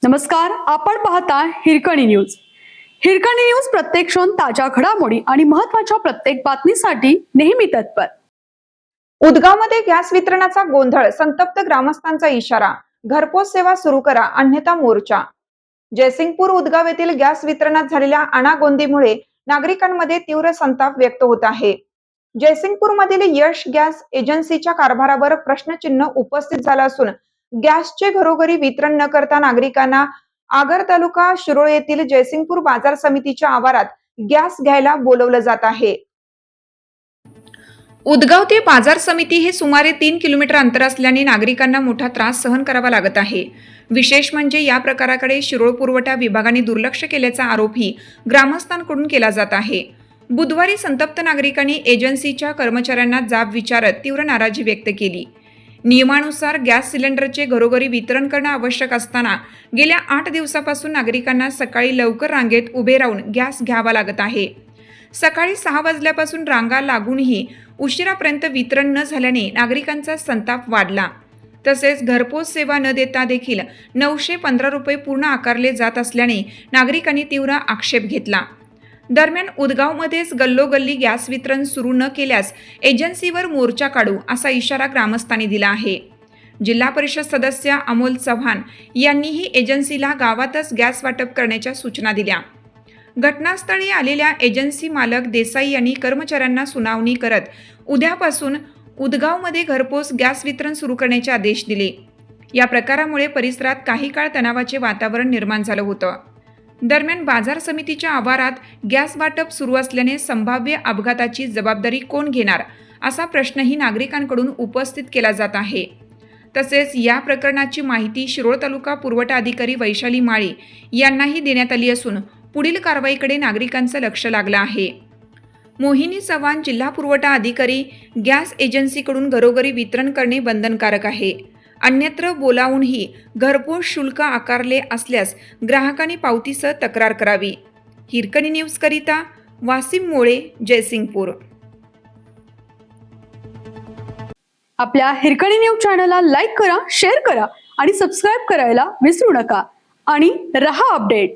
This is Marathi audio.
नमस्कार, आपण पाहता हिरकणी न्यूज. हिरकणी न्यूज प्रत्येक क्षण ताज्या घडामोडी आणि महत्त्वाच्या प्रत्येक बातमीसाठी नेहमी तत्पर. उदगावमध्ये गॅस वितरणाचा गोंधळ, संतप्त ग्रामस्थांचा इशारा. घरपोच सेवा सुरू करा, अन्यथा मोर्चा. जयसिंगपूर उदगाव येथील गॅस वितरणात झालेल्या अनागोंदीमुळे नागरिकांमध्ये तीव्र संताप व्यक्त होत आहे. जयसिंगपूरमधील यश गॅस एजन्सीच्या कारभारावर प्रश्नचिन्ह उपस्थित झालं असून गॅसचे घरोघरी वितरण न करता नागरिकांना आगर तालुका शिरोळ येथील जयसिंगपूर बाजार समितीच्या आवारात गॅस घ्यायला बोलवलं जात आहे. उदगाव ते बाजार समिती हे सुमारे 3 किलोमीटर अंतर असल्याने नागरिकांना मोठा त्रास सहन करावा लागत आहे. विशेष म्हणजे या प्रकाराकडे शिरोळ पुरवठा विभागाने दुर्लक्ष केल्याचा आरोपही ग्रामस्थांकडून केला जात आहे. बुधवारी संतप्त नागरिकांनी एजन्सीच्या कर्मचाऱ्यांना जाब विचारत तीव्र नाराजी व्यक्त केली. नियमानुसार गॅस सिलेंडरचे घरोघरी वितरण करणं आवश्यक असताना गेल्या 8 दिवसापासून नागरिकांना सकाळी लवकर रांगेत उभे राहून गॅस घ्यावा लागत आहे. सकाळी 6 वाजल्यापासून रांगा लागूनही उशिरापर्यंत वितरण न झाल्याने नागरिकांचा संताप वाढला. तसेच घरपोच सेवा न देता देखील 915 रुपये पूर्ण आकारले जात असल्याने नागरिकांनी तीव्र आक्षेप घेतला. दरम्यान उदगावमध्येच गल्लोगल्ली गॅस वितरण सुरू न केल्यास एजन्सीवर मोर्चा काढू असा इशारा ग्रामस्थांनी दिला आहे. जिल्हा परिषद सदस्य अमोल चव्हाण यांनीही एजन्सीला गावातच गॅस वाटप करण्याच्या सूचना दिल्या. घटनास्थळी आलेल्या एजन्सी मालक देसाई यांनी कर्मचाऱ्यांना सुनावणी करत उद्यापासून उदगावमध्ये घरपोच गॅस वितरण सुरू करण्याचे आदेश दिले. या प्रकारामुळे परिसरात काही काळ तणावाचे वातावरण निर्माण झालं होतं. दरम्यान बाजार समितीच्या आवारात गॅस वाटप सुरू असल्याने संभाव्य अपघाताची जबाबदारी कोण घेणार असा प्रश्नही नागरिकांकडून उपस्थित केला जात आहे. तसेच या प्रकरणाची माहिती शिरोळ तालुका पुरवठा अधिकारी वैशाली माळी यांनाही देण्यात आली असून पुढील कारवाईकडे नागरिकांचं लक्ष लागलं आहे. मोहिनी चव्हाण, जिल्हा पुरवठा अधिकारी, गॅस एजन्सीकडून घरोघरी वितरण करणे बंधनकारक आहे. अन्यत्र बोलावूनही घरपोच शुल्क आकारले असल्यास ग्राहकांनी पावतीसह तक्रार करावी. हिरकणी न्यूज करिता वासिम मोळे, जयसिंगपूर. आपल्या हिरकणी न्यूज चॅनलला लाईक करा, शेअर करा आणि सबस्क्राईब करायला विसरू नका. आणि रहा अपडेट.